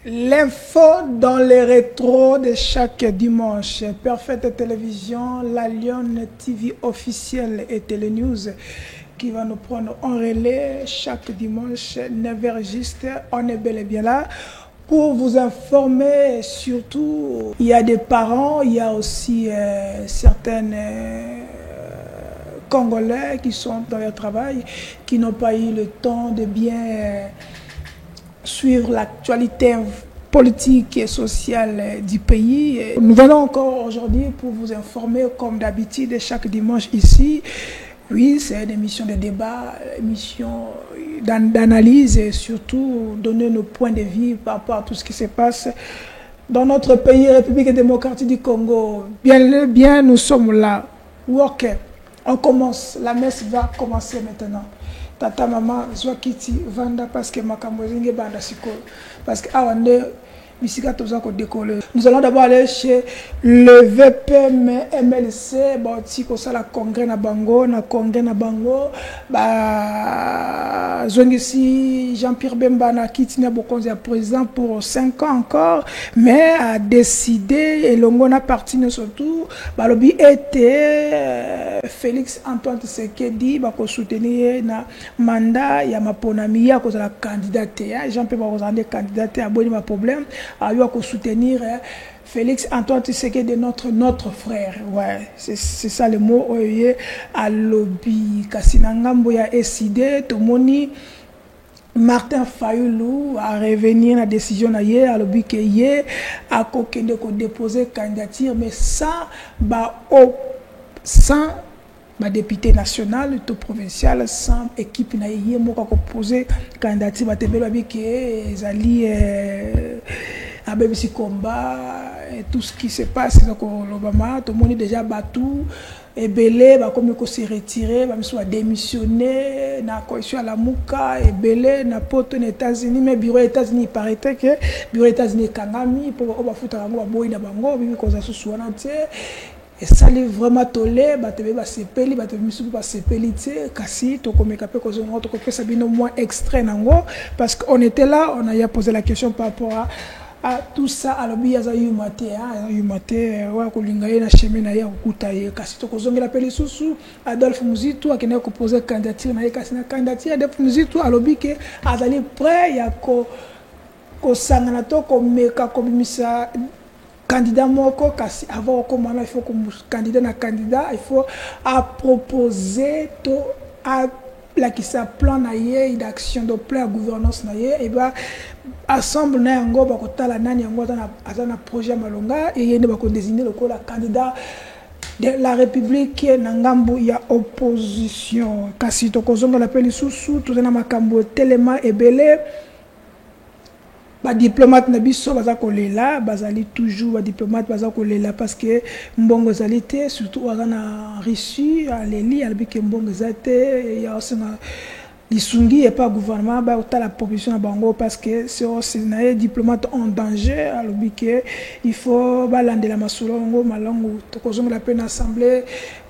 L'info dans les rétros de chaque dimanche. Perfect Télévision, la Lyon TV officielle et Télénews qui va nous prendre en relais chaque dimanche, 9h juste. On est bel et bien là pour vous informer. Surtout, il y a des parents, il y a aussi certaines Congolais qui sont dans leur travail, qui n'ont pas eu le temps de bien suivre l'actualité politique et sociale du pays. Nous venons encore aujourd'hui pour vous informer, comme d'habitude, chaque dimanche ici. Oui, c'est une émission de débat, une émission d'analyse et surtout donner nos points de vue par rapport à tout ce qui se passe dans notre pays, République démocratique du Congo. Bien, nous sommes là. Ok, on commence. La messe va commencer maintenant. Tata maman Zwakiti Vanda parce que Makambozinge Banda Siko. Parce que Awande Misika Toza ko décoller. Nous allons d'abord aller chez le VPM MLC, Tiko Sala Congrès na Bango, Zwangisi Jean-Pierre Bemba na Kitina Bokonzi à président pour 5 ans encore, mais a décidé et l'ongo na parti surtout, balobi était Félix Antoine Tshisekedi bako soutenir na mandat ya maponami ya ko la candidate Jean-Pierre Bozande candidate a boni ma problème a eu à soutenir Félix Antoine Tshisekedi notre frère. Ouais, c'est ça le mot oye à lobby kasinangambo ya décidé tomoni Martin Fayoulou a revenir la décision hier à lobby que hier a kokende ko déposer candidature mais sans député national, tout provincial, sans équipe na yé moko ko poser candidature ba tebelo bi ke ezali abebisi combat et tout ce qui se passe dans l'Obama, tout le monde est déjà battu et belé ba comme ko se retirer ba soit démissionner na coalition à la Mouka et belé na poto aux États-Unis mais bureau aux États-Unis paraît que bureau aux États-Unis kangami pour ba futa ngo ba boyi na bango bi ko za susu wana tie. Et ça est vraiment tolé, bah sepeli, bah sepeli kasi to komeka pe kozo ngoto ko pesa bino moins extrait nango parce qu'on était là, on a posé la question par rapport à tout ça alors bi yaza yumate wa ko lingaye na chemin na ya okuta ye kasi to kozongela pe lisusu Adolphe Muzitu akene ko poser candidature na ye kasi na candidature Adolphe Muzitu alobi ke azali prêt ya ko sangana to ko meka ko bimisa candidat moko kasi avant comment il faut comme candidat il faut à proposer to à la qui ça plan na ye d'action de plan gouvernance na ye et ba ensemble na yango ba ko tala nani yango na projet malonga et yende ba ko désigner le candidat de la République na ngambo ya opposition kasi to kozonga la peli susu to na makambo telema ebele. Ba diplomate na biso baza kolela bazali toujours ba diplomate baza kolela parce que mbongo zalité surtout na Russie aleli albike mbongo zate ya osena lisungi et pas gouvernement ba la proposition na bango parce que c'est na diplomate en danger albike il faut balande la masolongo malongo to kozonga la peine assemblée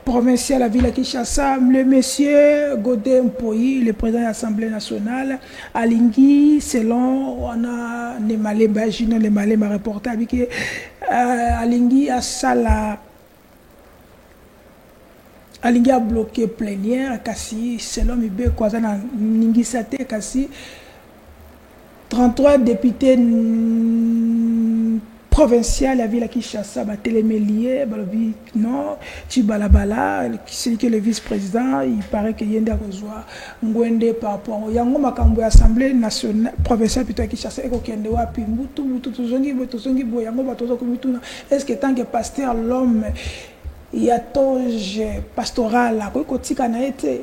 provincial à Ville Kinshasa, le monsieur Godé Mpoyi, le président de l'Assemblée nationale, Alingui, selon on a Nemale Bajino, Nemale m'a reporté avec Alingui a sala Alingui a bloqué plénière, kasi selon Mibe Kwazana Ningisate, kasi 33 députés provincial la ville à Kinshasa ba télémélier balobi non tu balabala celui qui est le vice-président il paraît que yenda kozwa ngwende par rapport yango makambo ya assemblée nationale provinciale plutôt à Kinshasa eko kende wapi mutu tozongi bo yango batozo ko mituna est-ce que tant que pasteur l'homme ya toge pastoral ko tika na ete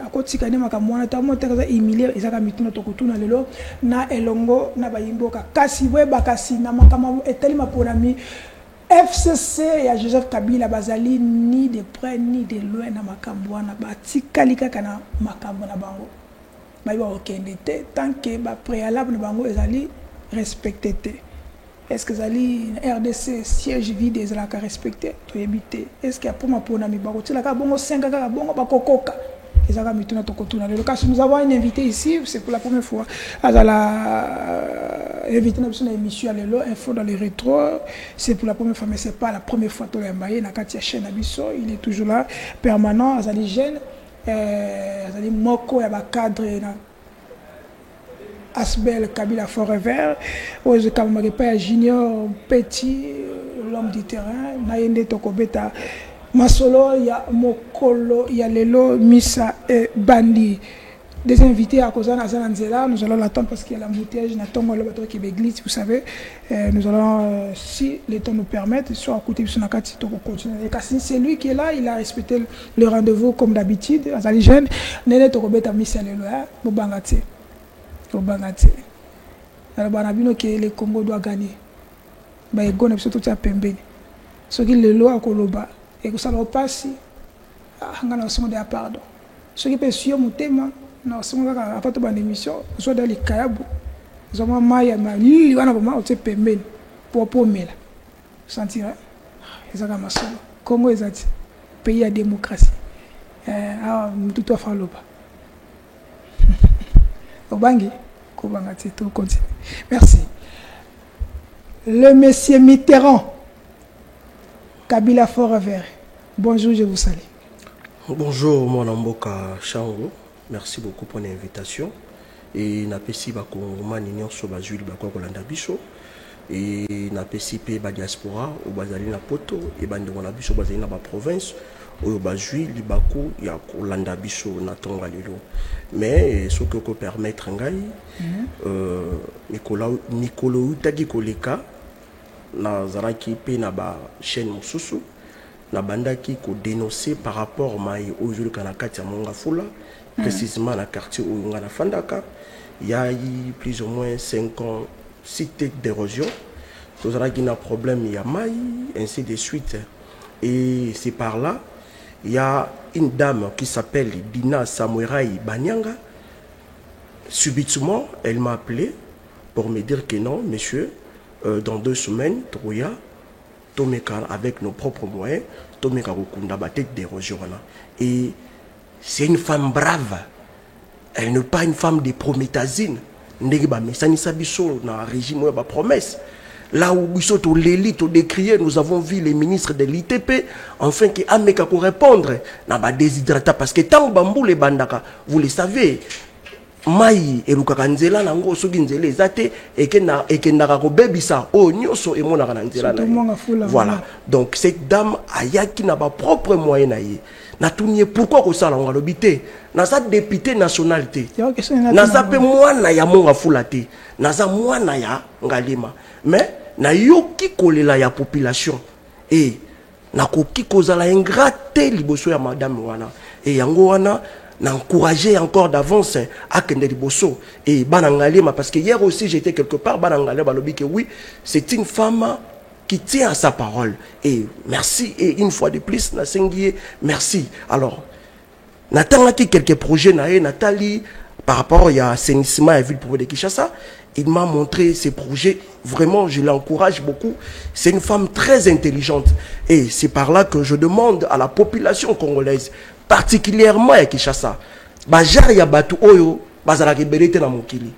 akotika ne makambo na ta mota kaza humilier ezaka mituna to kutuna lelo na elongo na bayimboka kasi we bakasi na makambo eteli maponami FCC ya Joseph Kabila bazali ni de près ni de loin na makambo na batikali kaka na makambo na bango bayiba okende te tant que ba préalable na bango ezali respecté te. Est-ce que Zali RDC siège vide et la respecté to éviter est-ce qu'il y a pour ma pona mi bakoti la ka bongo 5 ka bongo bakokoka ezaka mituna to kotuna le cas nous avons un invité ici c'est pour la première fois azala invité dans une émission à l'élo, info dans les rétros. C'est pour la première fois, mais c'est pas la première fois que tu l'as na Katia chaîne Abisso. Il est toujours là, permanent, Azali jeune, Azali Moko, il y a un cadre. Asbel Kabila Forever, Oze Kamaripa Junior Petit, l'homme du terrain, Naïne Tokobeta Masolo, il y a Mokolo, il y a Lelo, Missa et Bandi. Des invités à Kozana Zananzela, nous allons l'attendre parce qu'il y a l'embouteillage, n'attendons le bateau qui glisse, vous savez. Nous allons, si le temps nous permet, soit à côté de son akati, continuer. C'est lui qui est là, il a respecté le rendez-vous comme d'habitude. Azali jeune, Nene Tokobeta Missa Lelo, Bobangati. Alors, le Congo doit gagner. Il y a surtout à Pembeni. Ce qui est le loi à Koloba. Et que ça ne passe, on a pardon. Ce qui peut suivre mon thème, on a pas de émission, soit dans les Kayabou. Nous avons Maya, Mali, on a vraiment Pembeni pour Pomela. Vous sentirez? Les Agamasolo. Congo est un pays à démocratie. Tout à fait Loba. Obangi, merci. Le monsieur Mitterrand, Kabila Forever. Bonjour, je vous salue. Bonjour, mon amboka Chango. Merci beaucoup pour l'invitation. Et napesi ba Kongomani nyonso bazwili ba kolanda biso. Et napesi pe ba diaspora ou bazali na poto et bandeko na biso bazali na ba province. Oyo bazui libako ya kolanda biso na tonga lelo mais ce que peut permettre ngai Nicolas utaki koleka na zaraki pe na ba chaîne mususu na bandaki ko dénoncer par rapport mai aujourd'hui kana kati ya Mongafula précisément na quartier où ngana fandaka il y a eu plus ou moins 5 ans cité d'érosion to zaraki na problème ya mai ainsi de suite et c'est par là il y a une dame qui s'appelle Dina Samurai Banyanga. Subitement, elle m'a appelé pour me dire que non, monsieur, dans 2 semaines, Troya, Tomeka, avec nos propres moyens, Tomeka Rukunda Batek d'érosion. Et c'est une femme brave. Elle n'est pas une femme de prométhazine. Mais ça n'y s'abisso dans le régime où promesse. Là où ils sont l'élite, décrié, nous avons vu les ministres de l'ITP, enfin qui ameka pour répondre, n'a pas déshydraté parce que tant bambou les bandaka, vous le savez, mai et lukakanzela nango soginzele ezate et que na ko bebisa o nyoso et mona kanzela na. Voilà. Donc cette dame ayaki n'a pas propre moyen na ye. Na tunye pourquoi ko sala ngalobité, na sa député nationalité. Na sa pe mwana ya monga fulate, na sa mwana ya ngalima. Mais na yoki kolela ya population et na koki kozala ingraté liboso ya madame wana et yango wana na encourager encore d'avance à kende liboso et banangalema parce que hier aussi j'étais quelque part banangalema balobi que oui c'est une femme qui tient à sa parole et merci et une fois de plus na sengie merci. Alors natangaki quelques projets na Nathalie par rapport à assainissement et ville pour de Kinshasa. Il m'a montré ses projets, vraiment je l'encourage beaucoup. C'est une femme très intelligente et c'est par là que je demande à la population congolaise, particulièrement à Kinshasa, bajar ya batu oyo bazalaki belete na mokili.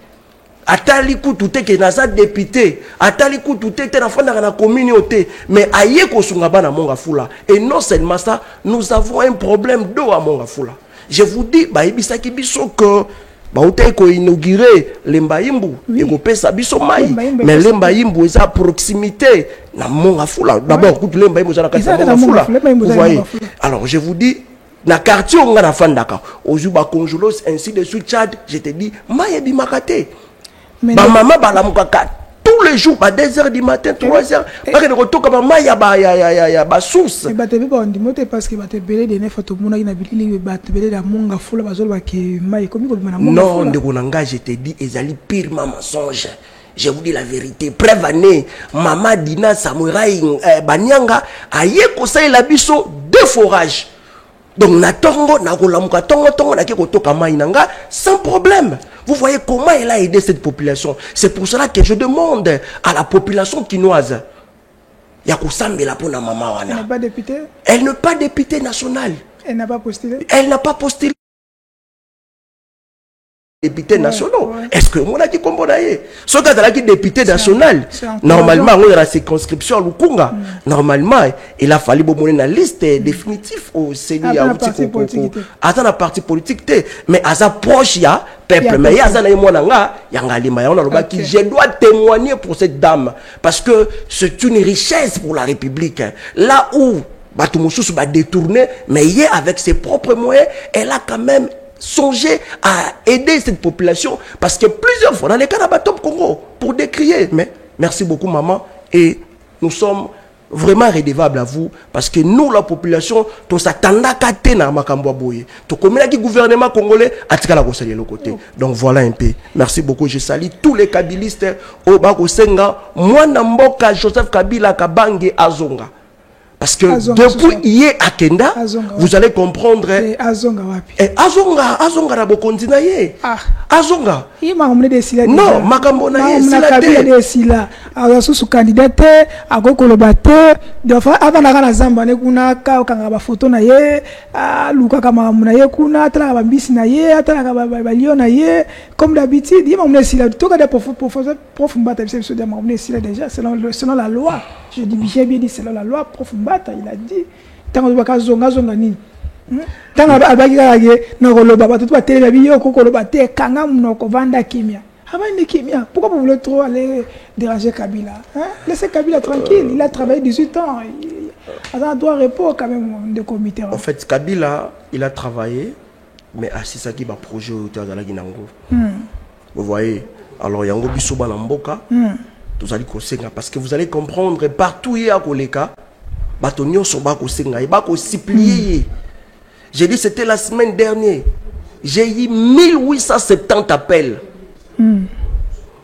Atali kututé ke naza député, atali kututé te na fanda na communauté, mais aye ko sunga bana Mongafula. Et non seulement ça, nous avons un problème d'eau à Mongafula. Je vous dis, baibisaki biso que Baouté ko inauguré Lembaimbu et ko pesa biso mai mais Lembaimbu est à proximité na Mongafula d'abord coup Lembaimbu za na kati Mongafula vous voyez. Alors je vous dis na quartier on na fandaka ozuba conjulos ainsi de suite Tchad je te dis mai bimakate ba maman ba la mukaka tous les jours à 2h du matin 3h parce que retour comme mai ya ba source et ba te ba ndimote parce que ba te belé de nefa to mona ina bilili ba te belé da Mongafula bazolo ba ke mai komi ko bimana Mongafula non ndeko nanga je te dis ezali pire mensonge. Je vous dis la vérité. Preuve année, Maman Dina Samurai Banyanga a yeko sa la biso 2 forages. Donc na tongo na kolamuka tongo na keko toka mai nanga sans problème. Vous voyez comment elle a aidé cette population. C'est pour cela que je demande à la population quinoise. Yakusambela pona mama wana. Elle n'est pas députée. Elle n'est pas députée nationale. Elle n'a pas postulé. Elle n'a pas postulé. députés nationaux. Est-ce que moi qui comprends ce gars qui député national, normalement on a la circonscription Lukunga. Normalement, il a fallu bonner la liste définitive au Sénat à la parti politique mais à sa proche il y a peuple mais il y a ça moi nanga yangalima on a qui je dois témoigner pour cette dame parce que c'est une richesse pour la République. Là où Batumoussous va détourner mais hier avec ses propres moyens, elle a quand même songé à aider cette population parce que plusieurs fois dans les cas de Batom Congo pour décrier. Mais merci beaucoup maman et nous sommes vraiment redevables à vous parce que nous la population tout s'attend à cater na makambo boye tout comme le gouvernement congolais a tika la conseiller le côté. Donc voilà un peu. Merci beaucoup, je salue tous les kabilistes au Bakosenga moi Mboka Joseph Kabila Kabange Azonga. Parce que depuis hier à Kenda, vous allez comprendre. Azonga wapi? Azonga na bokondina ye. Azonga. Il m'a emmené des silas. Non, makambo na ye sila des silas. Alors sous candidat, à Gokolobate, de fois avant la zamba ne kuna ka kanga ba photo na ye, luka kama na ye kuna, tala ba mbisi na ye, tala ba lion na ye, comme d'habitude, il m'a emmené silas. Tout cas prof mbata c'est de m'emmener silas déjà selon la loi. Je dis j'ai bien dit selon la loi prof mbata il a dit tant que baka zonga ni tant abaki kage na koloba ba tout ba télé biyo ko koloba te kanga munoko vanda kimia avandi kimia pourquoi vous voulez trop aller déranger Kabila laissez Kabila tranquille il a travaillé 18 ans il doit repos quand même de comité en fait Kabila il a travaillé mais assisa qui ba projet au théâtre la Ginango vous voyez alors yango biso ba na mboka vous allez kosenga parce que vous allez comprendre partout il y a koleka batonio soba kosenga et ba ko supplier. J'ai dit c'était la semaine dernière. J'ai eu 1870 appels. Il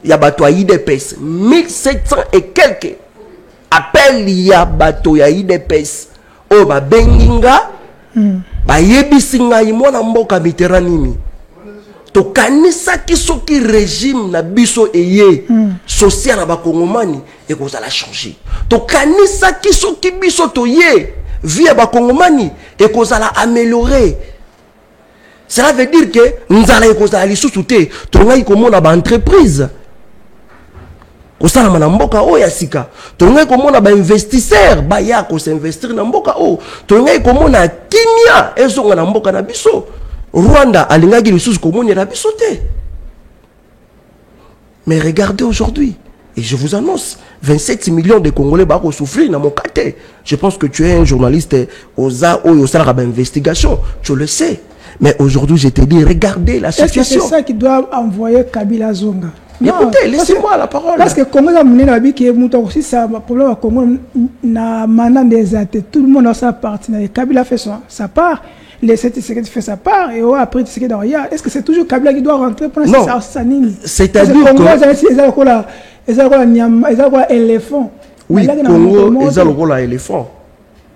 y a bato à IDPS 1700 et quelques appels il y a bato ya IDPS oh ba benginga ba yebisinga imona mboka miteranimi. To kanisa kisoki régime na biso eye social na bakongomani et qu'on a changer. To kanisa kisoki biso to ye vie bakongomani et qu'on a améliorer. Cela veut dire que nous allons qu'on a lisusuté to ngai komona ba entreprise. Ko sala na mboka o ya sika. To ngai komona ba investisseur ba ya ko s'investir na mboka o. To ngai komona kimia ezonga na mboka na biso. Rwanda alingaki lisusu komoni na biso te. Mais regardez aujourd'hui, et je vous annonce, 27 millions de Congolais vont souffrir dans mon quartier. Je pense que tu es un journaliste aux investigation, tu le sais. Mais aujourd'hui, je te dis, regardez la situation. Est-ce que c'est ça qui doit envoyer Kabila Zonga? Écoutez, laissez-moi la parole. Parce que Congo a mené la vie qui est monté aussi, ça a problème à Congo, maintenant des athées. Tout le monde a sa partie. Kabila fait sa part. Les Tshisekedi fait sa part et après Tshisekedi derrière. Est-ce que c'est toujours Kabila qui doit rentrer pour non, c'est-à-dire que ils ont éléphant. Oui, Congo ils ont éléphant.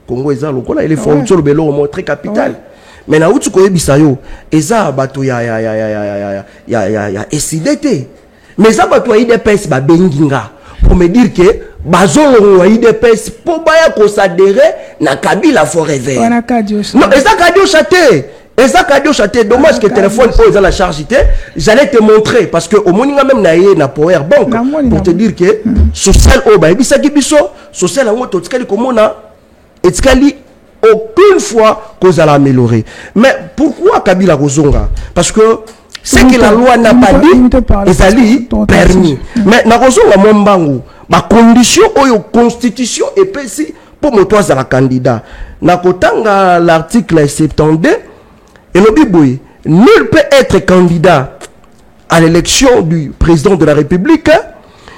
Congo ils ont éléphant sur le bélo très capital. Mais na utu ko yebisa yo eza bato ya SIDT. Mais ça bato ya IDPS ba benginga pour me dire que bazolo wa IDPS pour baya ko s'adhérer na Kabila forever. Non, eza kadio chaté. Eza kadio chaté. Dommage que téléphone pose la charge. J'allais te montrer parce que au moninga même na ye na Power Bank pour te dire que social o ba ebisa ki biso social ngo to tikali komona etikali aucune fois qu'on a amélioré. Mais pourquoi Kabila Kozonga? Parce que ce que la loi n'a pas dit, ils allaient permis. Mais na Kozonga Mombangu, ma condition ou constitution est précis pour moi toi la candidat. Na kotanga l'article 72 et le biboui, nul peut être candidat à l'élection du président de la République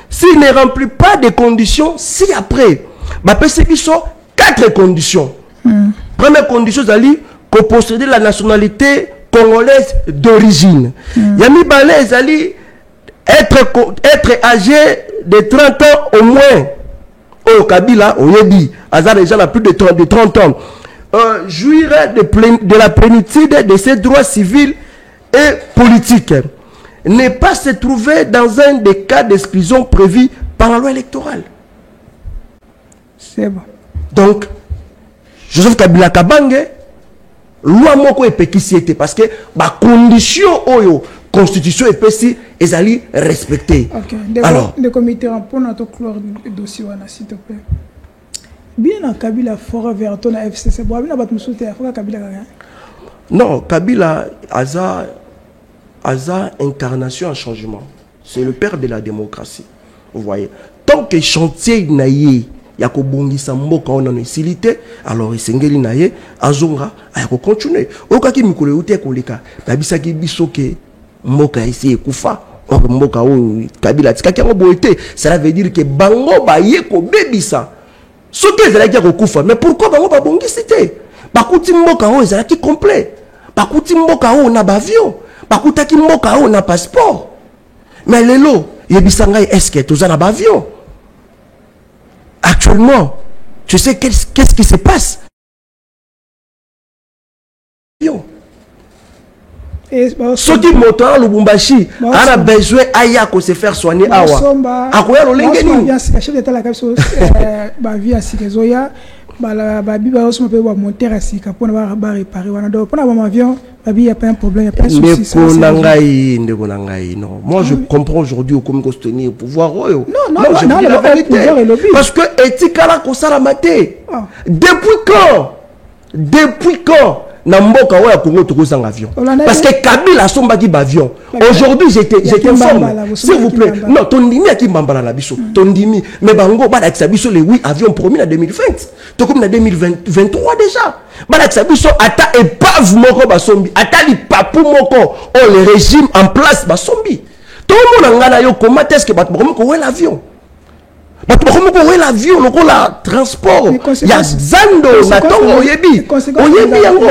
s'il ne remplit pas des conditions. Si après, bah PCB sont 4 conditions. Première condition, c'est qu'on posséder la nationalité congolaise d'origine. Yami Balé, c'est être âgé de 30 ans au moins. Au Kabila, on y dit, Azar déjà a plus de 30 ans. Jouir de la plénitude de ses droits civils et politiques. Ne pas se trouver dans un des cas d'exclusion prévus par la loi électorale. C'est bon. Donc, Joseph Kabila Kabange, loi moko epekisi était parce que ba condition oyo constitution epesi ezali respecté. OK. Alors, des comités pour notre clore dossier s'il te plaît. Bien Kabila fort vers ton FCC. Bon, bien battu souter faut Kabila gagne. Non, Kabila aza incarnation en changement. C'est le père de la démocratie. Vous voyez. Tant que chantier naïe ya ko bongisa mboka ona no isilité alors esengeli naye azonga aya ko continuer okaki mikolo ute koleka babisaki bisoke mboka isi ekufa mboka o Kabila tikaki ngo boete cela veut dire que bango baye ko bebisa soki ezalaki ko kufa mais pourquoi bango ba bongisi te bakuti mboka o ezalaki complet bakuti mboka o na bavion bakutaki mboka o na passeport mais lelo yebisanga est-ce que toza na bavion. Actuellement, tu sais qu'est-ce qui se passe? Ce qui monte Lubumbashi, on a besoin d'Aya pour se faire soigner. Awa. Akoya l'olengeni. Chef d'État la capsule, vie à Sikezoya, babi ba aussi peut monter à Sika pour réparer. Pour avoir un avion, babi il y a pas un problème, il y a pas de souci. Non, moi je comprends aujourd'hui comment tenir au pouvoir. Non, je dis la vérité. Parce que etikala kosala maté. Depuis quand Namboka wa Congo tokoza un avion parce que Kabila sombaki avion. Aujourd'hui j'étais informé. S'il vous plaît. Non, tondimi aki mbambala la biso. Tondimi mais bango ba la biso les 8 avions promis en 2020. To comme en 2023 déjà. Ba la biso ata epave moko ba sombi, ata li papu moko oh le régime en place ba sombi. Tout le monde ngana yo comment est-ce que ba ko ouais l'avion? Ba ko ouais l'avion lokola transport. Ya zando na tongo yebi. Oyebi yango.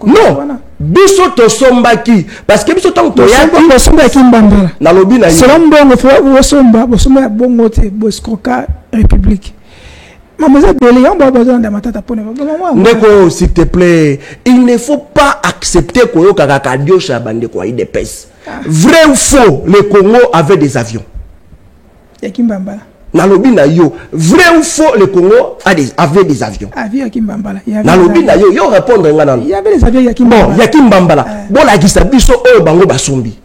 Non, biso to sombaki parce que biso tango to ya sombaki mbambala. Na lobi na yo. Selon bongo fo somba, bo somba bongo te bo skroka république. Ndeko, s'il te plaît, il ne faut pas accepter que Kakadio Chabande quoi il dépèse. Vrai ou faux, le Congo avait des avions. Nalobi na yo, vrai ou faux, le Congo avait des avions. Nalobi na yo, yo répondre ngana. Il y avait des avions Yakimbambala. Bon, Yakimbambala. Bon la gisa biso o bango basombi.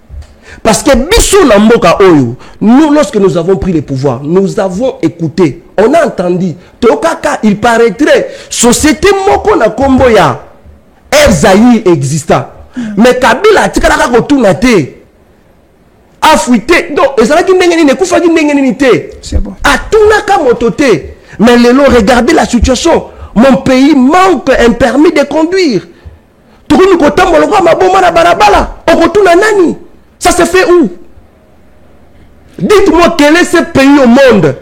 Parce que biso na mboka oyo, nous lorsque nous avons pris le pouvoir, nous avons écouté, on a entendu. Tokaka, il paraîtrait société moko na kombo ya Erzaï exista. Mais Kabila tikalaka kotuna te. Afuité. Donc, ezalaki ndengeni ne kufaki ndengeni te. C'est bon. Atunaka mototé. Mais lelo regardez la situation. Mon pays manque un permis de conduire. Tukumi kotambo lokwa maboma na barabara. Okotuna nani? Ça se fait où? Dites-moi quel est ce pays au monde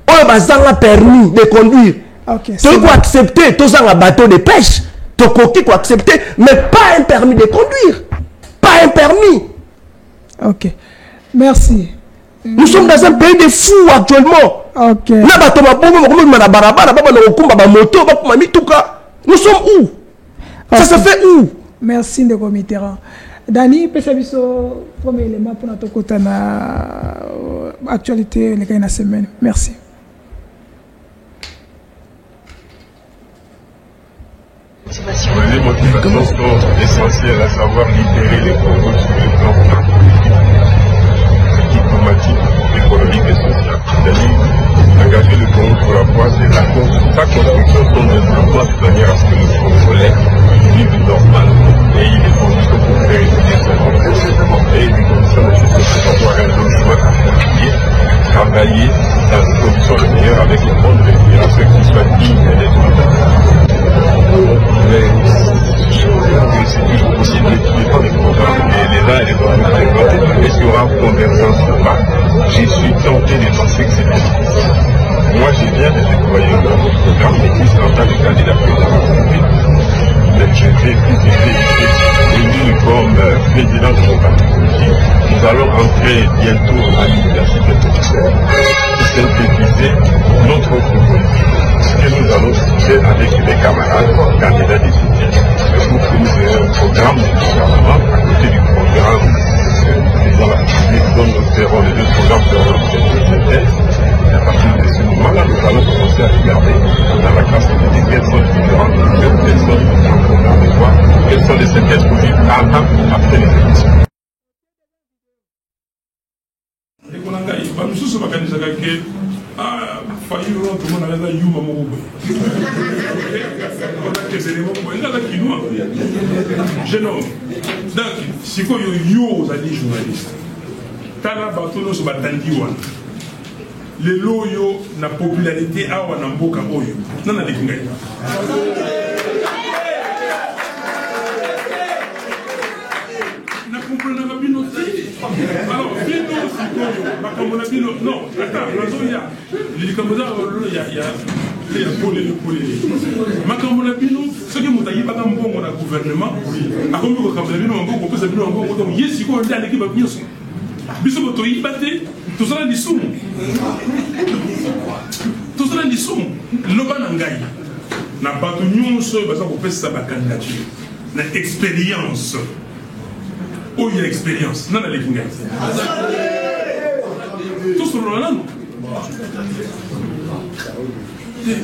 où il y a un permis de conduire. Okay, tu peux accepter, tu as un bateau de pêche, tu peux accepter, mais pas un permis de conduire. Pas un permis. Ok. Merci. Nous sommes dans un pays de fous actuellement. Ok. Nous sommes où? Ça se fait où? Merci de Mitterrand. Dani, Pesabiso, premier élément pour notre côté na actualité les la semaine. Merci. Les motivations sont essentielles, à savoir libérer les Congos sur le plan diplomatique, économique et social. C'est-à-dire engager le Congo sur la voie de sa construction sont des emplois de manière à ce que le Congolais vivent normal et il est conditions pour faire étudier son entreprise et des conditions de justice pour avoir un logement approprié, travailler dans des conditions de meilleures avec les bonnes rémunérations qui soient dignes et c'est toujours possible de trouver pas des programmes et les uns et les autres. Est-ce qu'il y aura convergence ou pas? Je suis tenté de penser que c'est difficile. Moi, j'ai bien déployé un programme qui existe en tant que candidat président de la République. Mais je vais plus élu comme président de mon parti politique. Nous allons entrer bientôt à l'université professionnelle pour synthétiser notre politique. Ce que nous allons discuter avec les camarades candidats des soutiens. Pour que nous ayons un programme de gouvernement à côté du programme président de la République, dont nous ferons les deux programmes seront de thèse. Et à partir de ce moment-là, nous allons commencer à regarder dans la classe politique quelles sont les différentes personnes qui ont programme de voir, quelles sont les synthèses positives après les élections. Jeune homme, donc, si vous avez journaliste, tala batono so batandi wana. Les loyo na popularité awa na mboka oyo. Nana de kingai. Na comprendre pas bino. Alors, bino sikoyo, makambo na bino. Non, attends, nazoya. Les kamboza ya makambo na bino soki moto ayibaka mbongo na gouvernement akomi kokambela bino mbongo kopesa bino mbongo donc ye sikoyo nde aleki bato nyonso biso bo toyiba te tozala lisumu loba na ngai na bato nyonso oyo baza kopesa bacandidature na expérience oyo ya expérience nana aleki ngai tosolola nano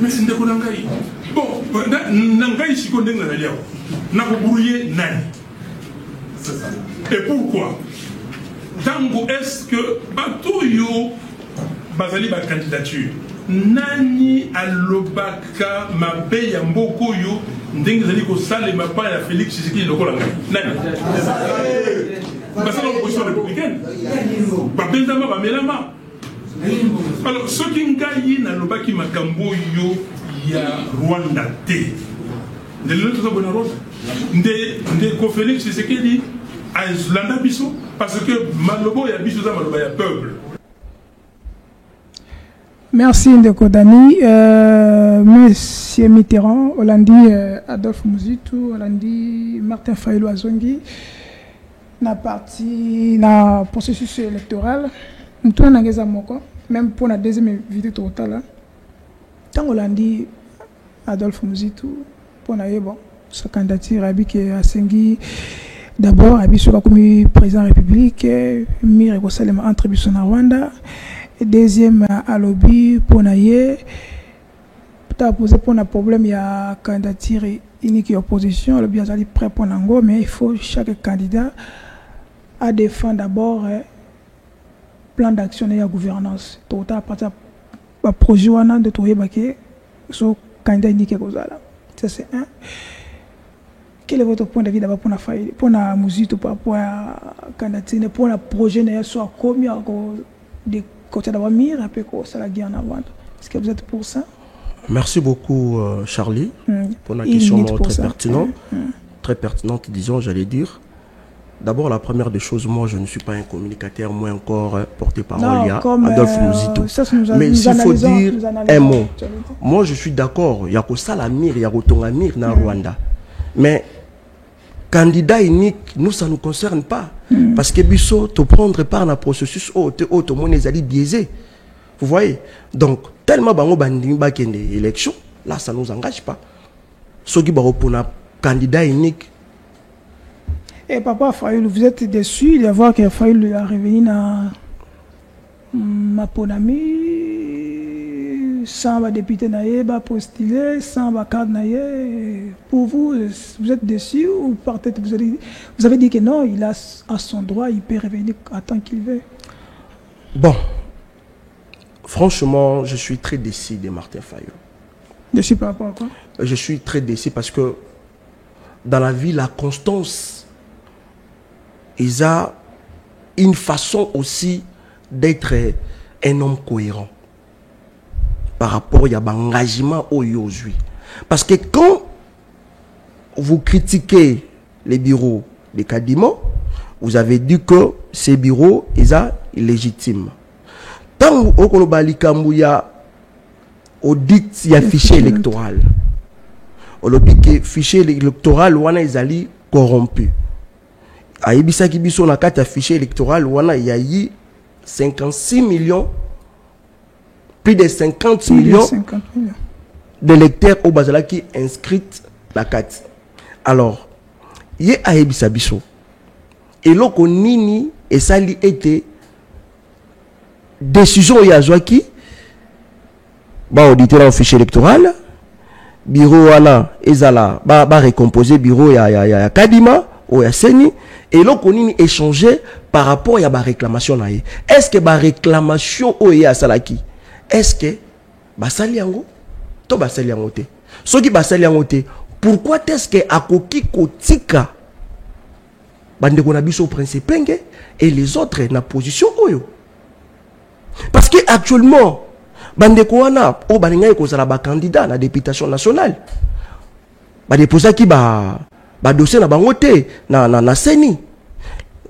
mais ndeko na ngai bon na ngai siko ndenge nazali awa nakobrouye nani et pourquoi tango est-ce que bato oyo bazali bacandidature nani alobaka mabe ya mboka oyo ndenge ezali kosalema pa ya Félix Tshisekedi lokola ngai nani basala opposition républicaine babendama bamelama. Alors, ce qui est na lobaki makambo yo ya Rwanda te. De l'autre côté de ko Félix Tshisekedi a Islanda biso parce que malobo ya biso za maloba ya peuple. Merci Ndeko Dani. Monsieur Mitterrand, Hollandi Adolphe Muzitu, Hollandi Martin Fayulu Azongi, na parti na processus électoral. Nous avons même pour la deuxième vidéo totale, tant Hollandi Adolphe Muzitu, pour la bon, sa candidature a Sengi d'abord a comme président de la République, Mire Gosalem entre Bissona Rwanda, et deuxième à lobby pour naie, pour poser pour un problème il y a candidature unique et opposition, le bien aller prêt pour Nango, mais il faut chaque candidat à défendre d'abord plan d'action et la gouvernance. Tout à partir du projet de trouver so candidat indiqué ça c'est un. Quel est votre point de vue d'abord pour la musique par rapport à candidature pour le projet ne soit combien de côté d'avoir mis un peu ça la guerre en avant. Est-ce que vous êtes pour ça? Merci beaucoup Charlie pour la question très pertinente disons j'allais dire. D'abord, la première des choses, moi, je ne suis pas un communicateur, moins encore porte-parole. Il y a Adolphe Muzitu. Mais s'il faut dire un mot, moi, je suis d'accord. Il y a que Salamir, il y a que Tongamir dans Rwanda. Mais candidat unique, nous, ça ne nous concerne pas. Parce que Bissot, te prendre part dans le processus, tout le monde est allé biaisé. Vous voyez? Donc, tellement bango bandimba qu'il y a des élections, là, ça ne nous engage pas. Ce qui est pour un candidat unique. Et papa Fayulu, vous êtes déçu de voir que Fayulu a revenu dans ma ponami sans député naïe, postulé, sans cadre naïe. Pour vous, vous êtes déçu ou peut-être vous avez dit que non, il a à son droit, il peut revenir à tant qu'il veut. Bon, franchement, je suis très déçu de Martin Fayulu. Déçu par rapport à quoi? Je suis très déçu parce que dans la vie, la constance, ils ont une façon aussi d'être un homme cohérent par rapport à l'engagement aujourd'hui. Parce que quand vous critiquez les bureaux de Kadima, vous avez dit que ces bureaux sont illégitimes. Tant que y a audit, il y a fichier électoral. On dit que fichier électoral, est corrompu. Aïbisa qui biso na carte fichier électoral, il y a eu 56 millions, plus de 50 millions d'électeurs au Bazala qui inscrits la carte. Alors, il y a Aïbisa biso. Et là, on nini et ça lui était décision Yazouaki, bah auditer le fichier électoral, bureau wana ezala ba récomposer bureau ya Kadima. au Yasseni et là on a échangé par rapport à la réclamation. Est-ce que la réclamation au Yassalaki, est-ce que Basaliango, to Basaliango te, ce qui Basaliango te, pourquoi est-ce que Akoki Kotika bande qu'on a vu au principe et les autres na position oyo? Parce que actuellement bande ko wana o balinga ko sala ba candidat na députation nationale ba déposer ki ba dossier na bango te na CENI.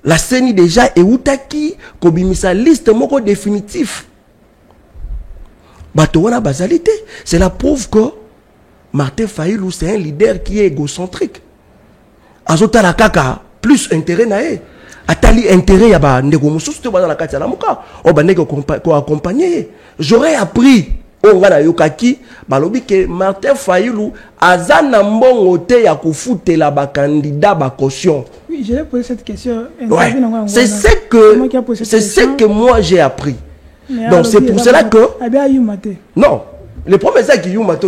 La CENI déjà et outaki ko bimisa liste moko définitif bato wana bazalité. C'est la preuve que Martin Fayulu c'est un leader qui est égocentrique. Azota la kaka plus intérêt nae atali intérêt ya ba ndeko mususu te ba na kati na muka o ba ndeko ko accompagner. J'aurais appris on ngana yokaki balobi que Martin Fayulu azana mbongo te ya kufutela ba candidat ba caution. Oui, je vais poser cette question. Ouais. C'est ce que moi j'ai appris. Mais donc c'est pour cela que non, le problème c'est que Yumate.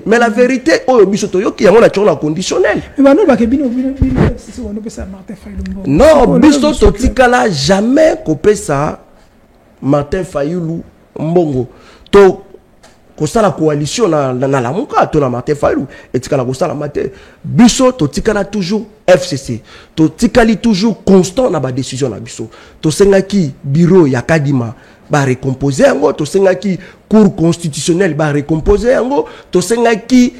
Mais la vérité, oh bisoto yoki yango na chona conditionnel. Non, bisoto tikala jamais copé ça Martin Fayulu mbongo. To kosa la coalition na la muka to na Martin Fayulu et tikala kosa la mate. Bisoto tikala toujours FCC. To tikali toujours constant na ba décision na biso. To sengaki bureau ya Kadima ba récomposer yango, to sengaki cour constitutionnelle ba récomposer yango, to sengaki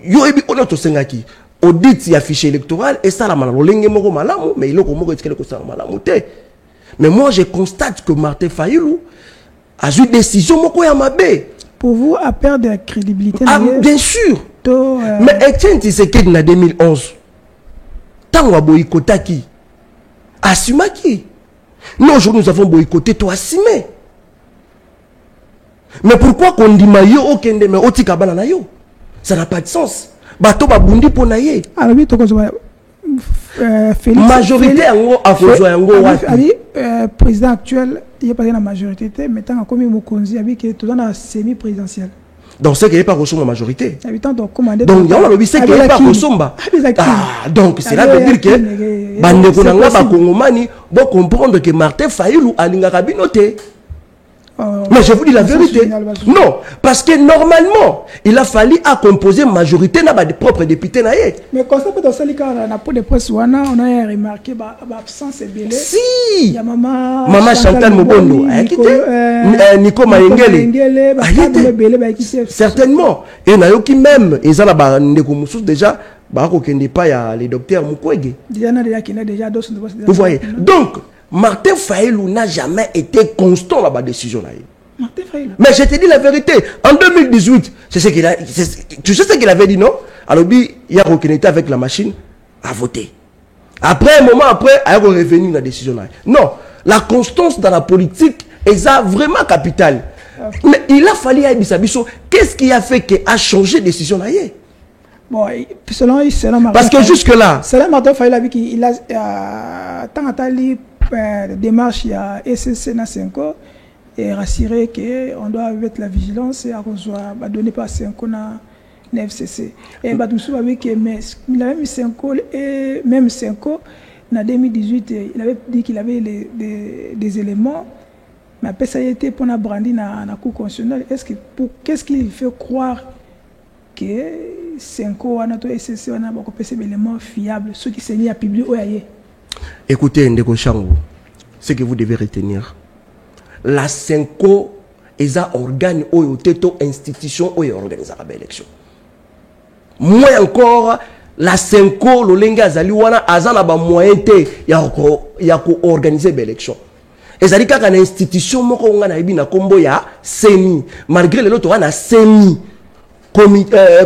yo ebi ono to sengaki audit ya fichier électoral et ça la malolenge moko malamu mais il est comme etikele ko ça malamu te. Mais moi je constate que Martin Fayulu a eu décision moko ya mabe. Pour vous à perdre de crédibilité. Ah bien sûr. Mais Etienne Tshisekedi na 2011 tango boycotaki assumaki. Nous aujourd'hui nous avons boycotté to assumer. Mais pourquoi qu'on dit mayo okende mais otika bana na yo? Ça n'a pas de sens. Bato babundi po na ye. Alors oui to majorité yango akozwa yango wapi? Président actuel il est pas dans la majorité mais tant comme mokonzi abi que tout dans la semi présidentielle. Donc c'est qu'il n'est pas reçu la majorité. Donc il y a un lobby c'est qu'il n'est pas reçu. Ah donc cela veut dire que bande konanga ba kongomani bon comprendre que Martin Fayulu alinga kabinote. Mais je vous dis la vérité. Non, parce que normalement, il a fallu à composer majorité dans des propres députés. Mais quand dans ce cas, on a pour des presse, on a remarqué l'absence de Bélé. Si. Il y a Maman Chantal Mobondo. Nico Maengele. Certainement. Et Nayoki même, ils ont déjà, pas les docteurs Mukwege. Vous voyez. Donc, Martin Fayulu n'a jamais été constant dans la décision. Mais je te dis la vérité. En 2018, c'est ce qu'il a, tu sais ce qu'il avait dit, non? Alors, il a reconnu avec la machine à voter. Après, un moment après, il est revenu dans la décision. Non, la constance dans la politique est vraiment capitale. Mais il a fallu à Ibisabiso. Qu'est-ce qui a fait qu'il a changé de décision? Bon, selon parce que jusque-là, selon Martin Fayulu, il a tant à démarche, il y a SSC na 5 ans et rassurer qu'on doit mettre la vigilance et à donner pas 5 ans na FCC. Et Batumsou avait que il avait mis 5 ans et même 5 ans en 2018, il avait dit qu'il avait des éléments, mais après ça a été pour la brandi na cour constitutionnelle. Qu'est-ce qu'il fait croire que 5 ans na SSC on a beaucoup des éléments fiables, ceux qui s'est mis à publier au ailleurs. Écoutez, Ndeko Chango, ce que vous devez retenir, la Senko est un organe ou une institution ou une organisation d'élection. Moi encore, la Senko, le Lenga Zaliwana, azana ba moyen te ya ko organiser l'élection. Et ça dit qu'à une institution, moi on a na kombo ya CENI, malgré l'autre on a CENI.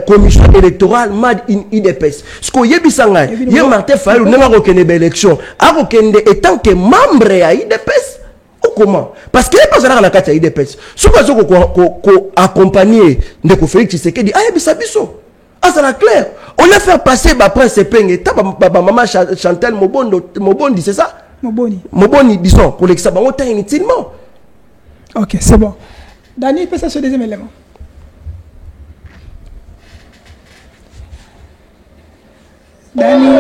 Commission électorale mad in IDPS. Ce que yebisanga, hier Martin Fayulu n'a pas reconnu l'élection. A reconnu étant que membre à IDPS. Ou comment? Parce qu'il n'est pas dans la carte à IDPS. Ce qu'on accompagné de Félix Tshisekedi, ah yebisabiso. Ah ça la clair. On a fait passer ba prince Penge, maman Chantal Mobondi, c'est ça? Moboni, disons, pour l'examen, on t'a inutilement. Ok, c'est bon. Dani, peut-être ce deuxième élément. Dani.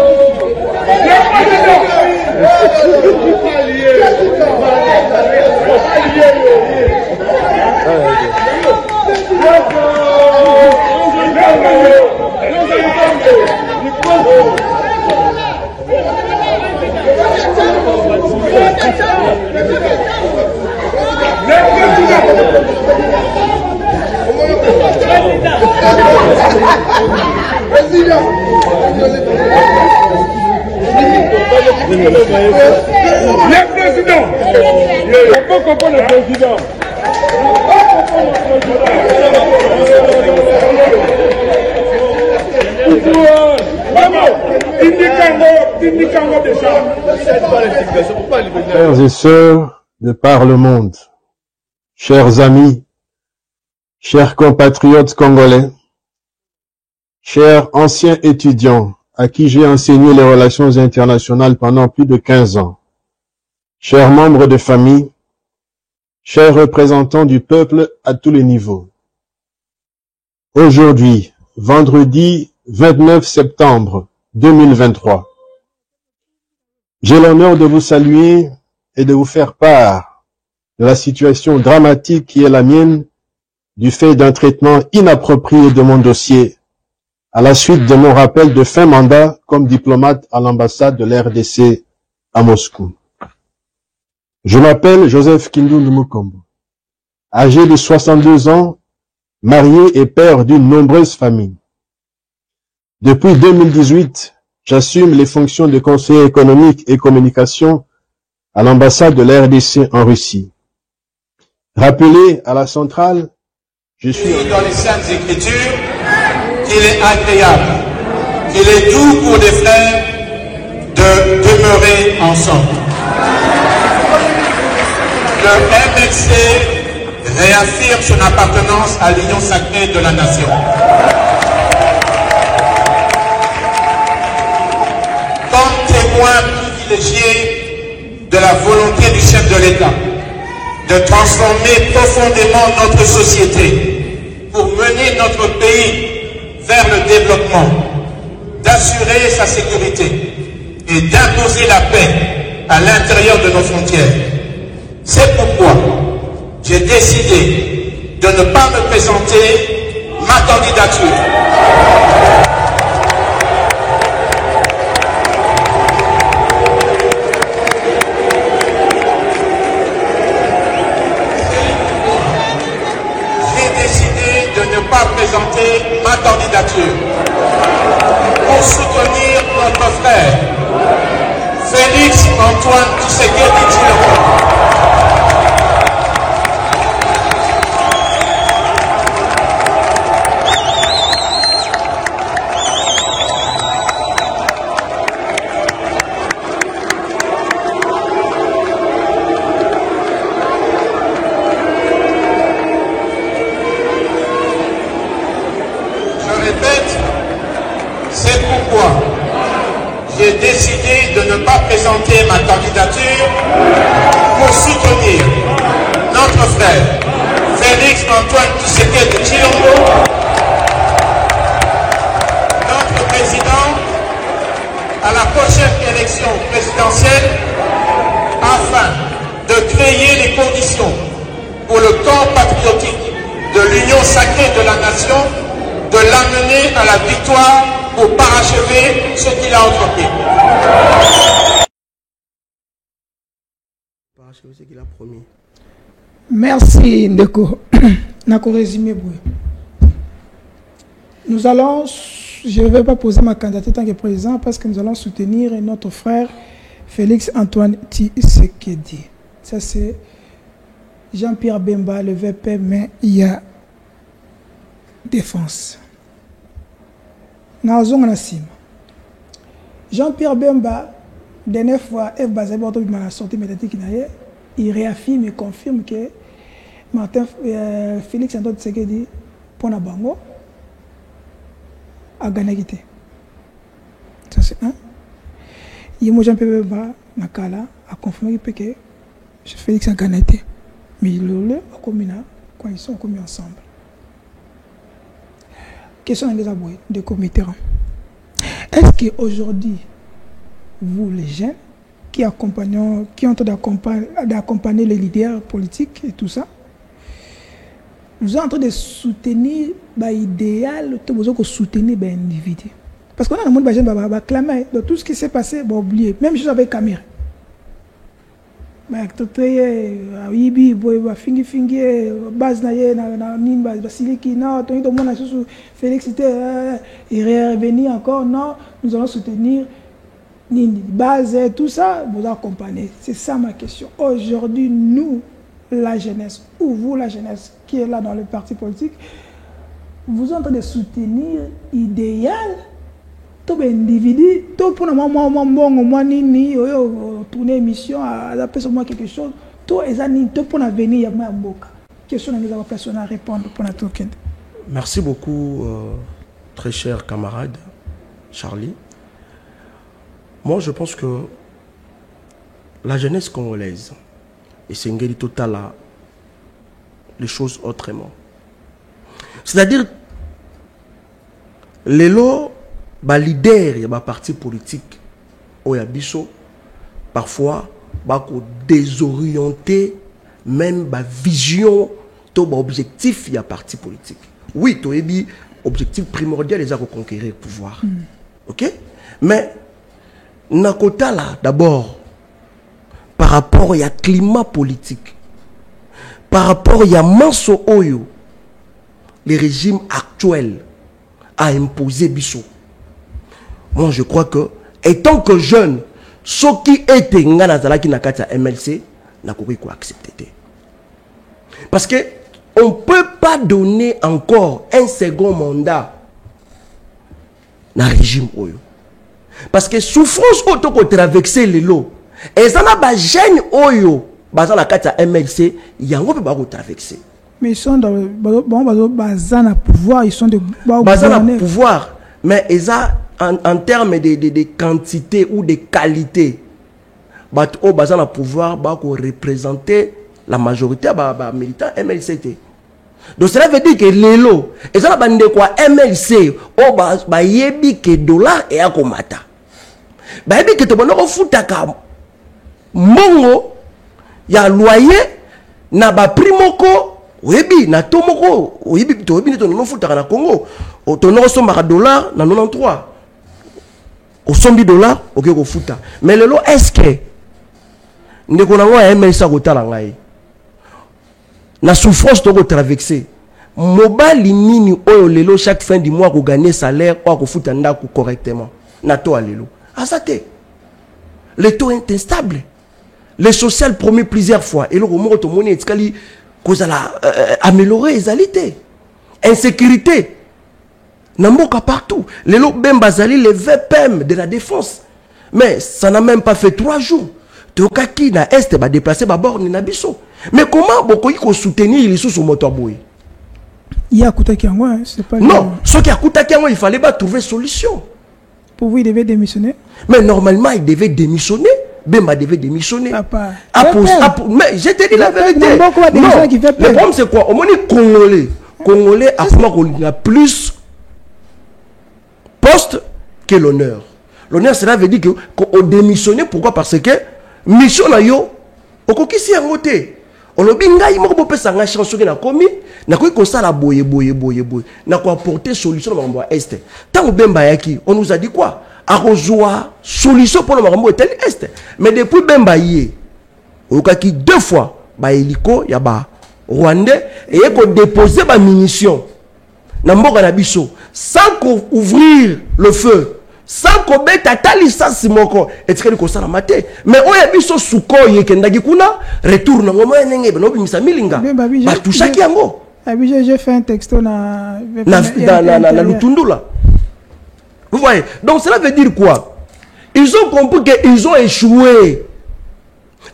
Frères et sœurs de par le monde, chers amis, chers compatriotes congolais, chers anciens étudiants à qui j'ai enseigné les relations internationales pendant plus de 15 ans, chers membres de famille, chers représentants du peuple à tous les niveaux. Aujourd'hui, vendredi 29 septembre 2023, j'ai l'honneur de vous saluer et de vous faire part de la situation dramatique qui est la mienne du fait d'un traitement inapproprié de mon dossier à la suite de mon rappel de fin mandat comme diplomate à l'ambassade de l'RDC à Moscou. Je m'appelle Joseph Kindundu Mukombo, âgé de 62 ans, marié et père d'une nombreuse famille. Depuis 2018, j'assume les fonctions de conseiller économique et communication à l'ambassade de l'RDC en Russie. Rappelé à la centrale, je suis dans les Saintes Écritures qu'il est agréable, qu'il est doux pour des frères de demeurer ensemble. Le MLC réaffirme son appartenance à l'union sacrée de la nation. Comme témoin privilégié de la volonté du chef de l'État de transformer profondément notre société pour mener notre pays vers le développement, d'assurer sa sécurité et d'imposer la paix à l'intérieur de nos frontières. C'est pourquoi j'ai décidé de ne pas me présenter ma candidature. Présenter ma candidature pour soutenir notre frère Félix Antoine Tshisekedi Tshilombo. J'ai décidé de ne pas présenter ma candidature pour soutenir notre frère Félix Antoine Tshisekedi Tshilombo, notre président, à la prochaine élection présidentielle afin de créer les conditions pour le camp patriotique de l'union sacrée de la nation de l'amener à la victoire pour parachever ce qu'il a entrepris. Parachever ce qu'il a promis. Merci Ndeko. Nako résumé Boué. Nous allons, je ne vais pas poser ma candidature tant que président parce que nous allons soutenir notre frère Félix Antoine Tshisekedi. Ça c'est Jean-Pierre Bemba, le VP, mais il y a défense. Jean-Pierre Bemba, dernière fois, il réaffirme et confirme que Félix Antoine Tshisekedi, pour la Bango, a gagné. Ça c'est un. Jean-Pierre Bemba, a confirmé que Félix a gagné. Mais il l'a commis quand ils sont commis ensemble. Question de comité. Est-ce qu'aujourd'hui, vous les jeunes qui ont d'accompagner les leaders politiques et tout ça, vous êtes en train de soutenir l'idéal, de soutenir l'individu? Parce qu'on a un monde qui va clamer de tout ce qui s'est passé, oublier. Même chose avec Camille. mais totoye yibi boy ba fingi base na ye na nini ba siliki non to to mona sous Félix il revenir encore non nous allons soutenir nini base tout ça vous accompagner. C'est ça ma question. Aujourd'hui nous la jeunesse ou vous la jeunesse qui est là dans le parti politique, vous êtes en train de soutenir idéal tout individu, tout pour moi ni tourner émission à la personne moi quelque chose, tout est tout pour l'avenir il y a beaucoup. Question que nous avons personne à répondre pour la token. Merci beaucoup très cher camarade Charlie. Moi je pense que la jeunesse congolaise et c'est une totale les choses autrement. C'est-à-dire les lots ba leader ya ba parti politique oya biso parfois ba ko désorienter même ba vision to ba objectif ya parti politique. Oui, to ebi objectif primordial les a conquérir le pouvoir. OK? Mais nakota là d'abord par rapport à climat politique, par rapport à manso oyo les régimes actuels a imposé biso. Moi, je crois que, étant que jeune, ce qui était ngana qui n'a qu'à MLC, n'a pas pu accepter. Parce que on ne peut pas donner encore un second mandat dans le régime oyo. Parce que souffrance auto ko traverser les lots. Et ça n'a pas gêne oyo, dans la carte MLC, il y a un peu de traverser. Mais ils sont dans le pouvoir, ils sont de pouvoir, mais ils ont en termes de quantité ou de qualité, ils ont pouvoir représenter la majorité des militants MLCT. Donc cela veut dire que les lots, ils ont quoi MLC, ils que dollar et à komata. Ils ont que tu vas faire mongo, ya loyer, na ba primoko. Oui, na tomoko, oui, to bi to no futa na Congo. O to no somba dollar na 93. Au sombi dollar, OK ko futa. Mais le lot est-ce que ndeko na ngo ya MLC ko tala ngai. Na souffrance to ko traverser. Mobali nini oyo lelo chaque fin du mois ko gagner salaire ou ko futa ndako correctement. Na to alelo. Azate. Le taux est instable. Le social promis plusieurs fois et le moment to moni etikali cause améliorer les alité. Insécurité. Namboka partout. Les lots Bembazali, les VPM de la défense. Mais ça n'a même pas fait 3 jours. Tokaki na Est va déplacer ma borne na biso. Mais comment beaucoup y soutenir les sous moteur boy? Il y a Koutakiango, c'est pas. Non, ce qui a Koutakiango, il fallait pas trouver solution. Pour vous, il devait démissionner. Mais normalement, il devait démissionner. Bemba devait démissionner. Papa. Mais je te dis la vérité. Non, le problème c'est quoi? Au moins les Congolais a plus poste que l'honneur. L'honneur, cela veut dire qu'on démissionne. Pourquoi? Parce que mission na yo, okokisi ya ngote. On lobi ngai moko pesa nga chanson na komi, na ko kosala boye. Na ko apporter solution na mambo est. Tant Bemba yaki, on nous a dit quoi? A rejoindre solution pour le mambo tel est. Mais depuis Bemba yé, okaki 2 fois ba hélico ya ba Rwandais et ko déposer ba munitions. Na mboka na biso sans ouvrir le feu. Sans qu'on mette à talisa simoko et tu ko sala maté mais oya biso suko yekendaki kuna retourne ngoma nenge beno bimisa milinga ba touchaki yango j'ai fait un texto na Lutundula. Vous voyez, donc cela veut dire quoi? Ils ont compris qu'ils ont échoué.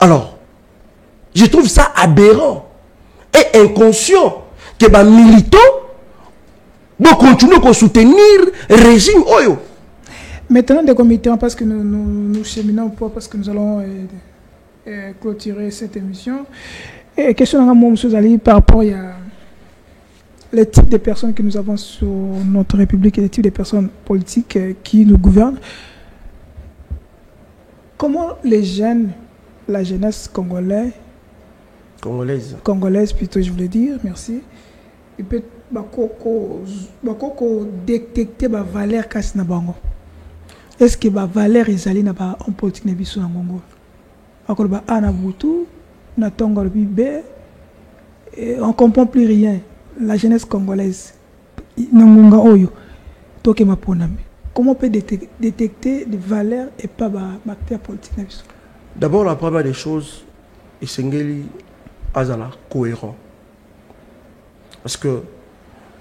Alors je trouve ça aberrant et inconscient que les militants vont continuer à soutenir le régime oyo. Maintenant, des comités, parce que nous cheminons parce que nous allons clôturer cette émission. Et question à moi, M. Zali, par rapport à le type de personnes que nous avons sur notre République et le type de personnes politiques qui nous gouvernent. Comment les jeunes, la jeunesse congolaise plutôt, je voulais dire, merci, il peut détecter la valeur casse na bango. Est-ce que la valeur est allée en politique na biso na Congo? bakoloba A na butu na tongo lobi B, on comprend plus rien. La jeunesse congolaise nangunga oyo toke maponami. Comment on peut détecter des valeurs et pas bactères politiques? D'abord, la première des choses, Isengeli Azala cohérent. Parce que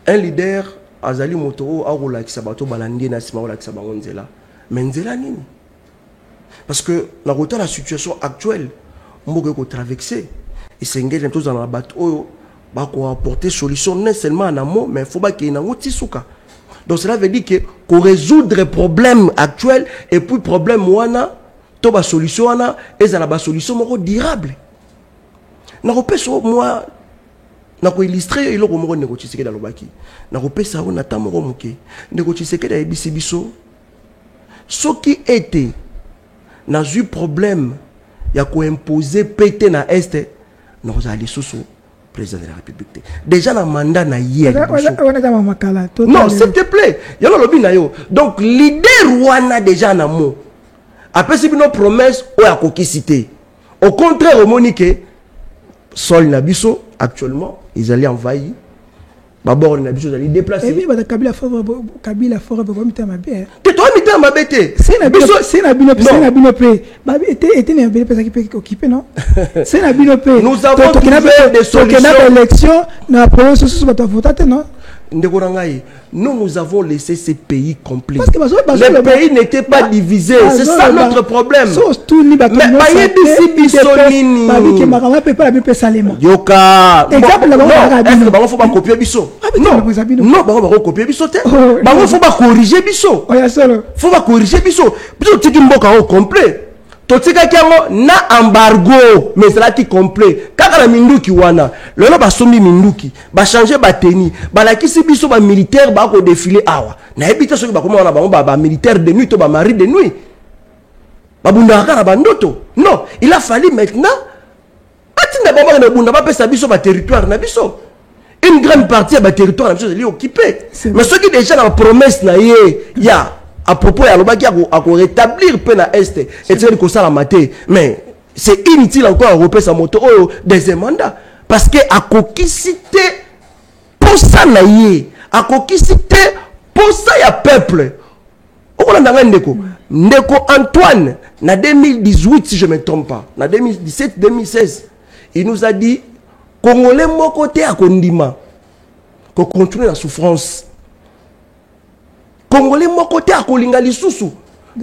un leader, Azali Motoro, Aroula Kisabato Balandi, Nasima Ola Kisabangonzela. Mais Nzela Nini. Parce que dans la situation actuelle, on peut traverser. Isengeli, tous dans la bateau, va apporter solution non seulement en amont, mais il faut qu'il y ait un outil souka. Donc cela veut dire que pour résoudre les problèmes actuels et puis problème wana to ba solution wana et ça la ba solution moko durable. Na repesa moi na ko illustrer iloko moko ndeko Tshisekedi dans lobaki. Na repesa ona ta moko muke. Ndeko Tshisekedi a bisi biso. Soki était na eu problème ya ko imposer pété na est na ko ali soso président de la République. Déjà dans le mandat na hier. Non, s'il te plaît. Donc l'idée wana déjà na mo. Après c'est une promesse ou à cité. Au contraire, au Monique, Sol Nabiso actuellement, ils allaient envahir. D'abord Nabiso allait déplacer. Et puis Kabila fort va mettre ma bête. Tu dois mettre ma bête. C'est Nabino P. Babi était un bébé qui peut occuper non. C'est Nabino P. Nous avons trouvé des solutions. L'élection na province sous votre vote non. Nous avons laissé ces pays complets. Les pays n'étaient pas divisés. C'est ça notre problème. Mais Yoka. Est-ce qu'il faut pas copier Bisso? Non, il faut copier Bisso. Il faut pas corriger Bisso. Il faut pas corriger Bisso. Bisso, tu es au complet. Totika kiango na embargo mais cela qui complet kaka la minduki wana lelo ba sombi minduki ba changer ba tenue ba la kisi biso ba militaire ba ko défiler awa na ebita soki ba koma na ba militaire de nuit to ba mari de nuit ba bunda kaka ba ndoto. Non, il a fallu maintenant atinda ba na bunda ba pesa biso ba territoire na biso. Une grande partie de ba territoire na biso est occupé. Mais ceux qui déjà na promesse na ye ya à propos à rétablir Pena Est et c'est que ça la maté mais c'est inutile encore à repasser sa moto deuxième mandat parce que à coquicité pour ça naïe à coquicité pour ça y a peuple on a ndeko Antoine na 2018 si je me trompe pas na 2017 2016 il nous a dit Congolais mon côté à Kondima qu'on continue la souffrance. Congolais mon côté à Kolinga Lisusu,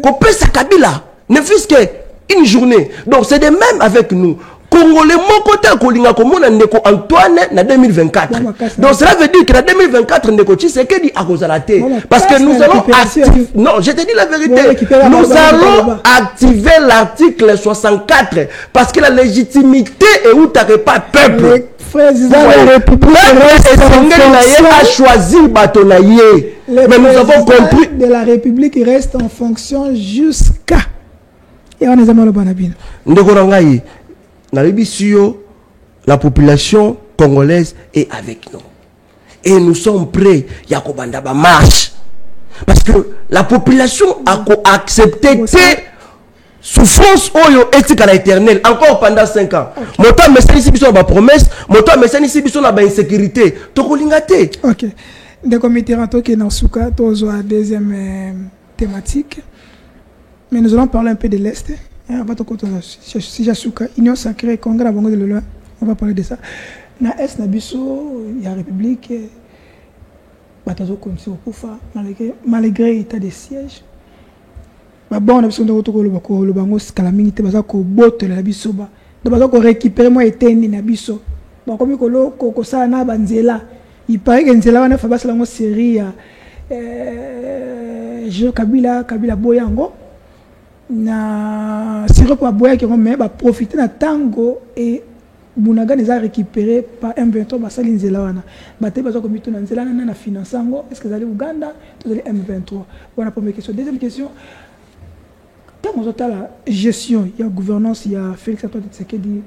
qu'on pèse à Kabila, ne fût-ce qu'une journée. Donc c'est de même avec nous. Congolais mon côté à Kolinga comme on a Ndeko Antoine en 2024. Donc cela veut dire que en 2024 Ndeko Tshisekedi a causé la tête. Parce que nous allons activer. Non, je te dis la vérité. Nous allons activer l'article 64 parce que la légitimité est où tu n'as pas peuple. La République a choisi Batonaye. Mais nous avons compris. De la République reste en fonction jusqu'à. Et on est à Malobanabi. La population congolaise est avec nous. Et nous sommes prêts. Yakobanda marche. Parce que la population a accepté souffrance oyo éthique à l'éternel encore pendant 5 ans. Moto mesani si biso ba promesse, moto mesani si biso na ba insécurité. Tokolingate. OK. Des comités ranto qui dans souka tozo la deuxième thématique. Mais nous allons parler un peu de l'Est. On va si Jasuka, Union sacrée, Congrès Bongo de Lolo. On va parler de ça. Na Est na biso, il y a République batazo konsi okufa malgré état de siège. Bon, on a besoin de retrouver le bango scalamini, tu vas botter la biso ba. Tu vas récupérer moi éteindre na biso. Bon, comme que ça na banzela. Il paraît que nzela wana fa basa la série je Kabila Boyango na siro kwa boya qui mais ba profiter na tango et Bunaga les a récupéré par M23 basali nzela wana. Ba te bazo komito na nzela na finançango. Est-ce que vous allez Ouganda, vous allez M23? Voilà première question. Deuxième question. Quand on a la gestion, il y a gouvernance, il y a Félix Antoine Tshisekedi,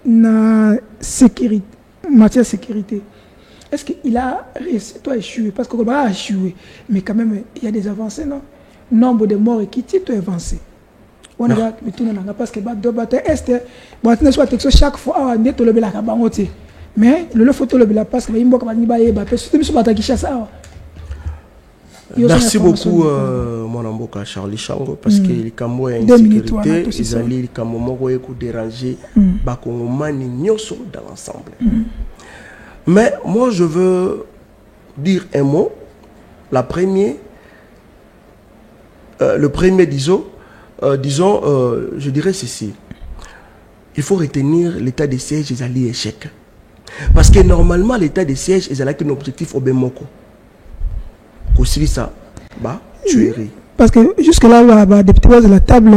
na sécurité, matière sécurité. Est-ce qu'il a réussi à échouer? Parce qu'on va échouer, mais quand même, il y a des avancées, non? Nombre de morts et qui tient avancé. on a tout le parce que bah deux bateaux est bon tu ne sois texte chaque fois on est tout le bel akabangote mais le photo le bel parce que il mboka ni ba yeba parce que tu bataki chasse ça. Merci beaucoup mon amboka Charlie Chango parce que les Cambo est insécurité ils allaient les Cambo moko eko déranger ba kongomani nyoso dans l'ensemble. Mais moi je veux dire un mot. Le premier disons, je dirais ceci. Il faut retenir l'état de siège et les échecs. Parce que normalement, l'état de siège est un objectif au Bemoko. Aussi ça, tuerie. Parce que jusque-là, des petits de la table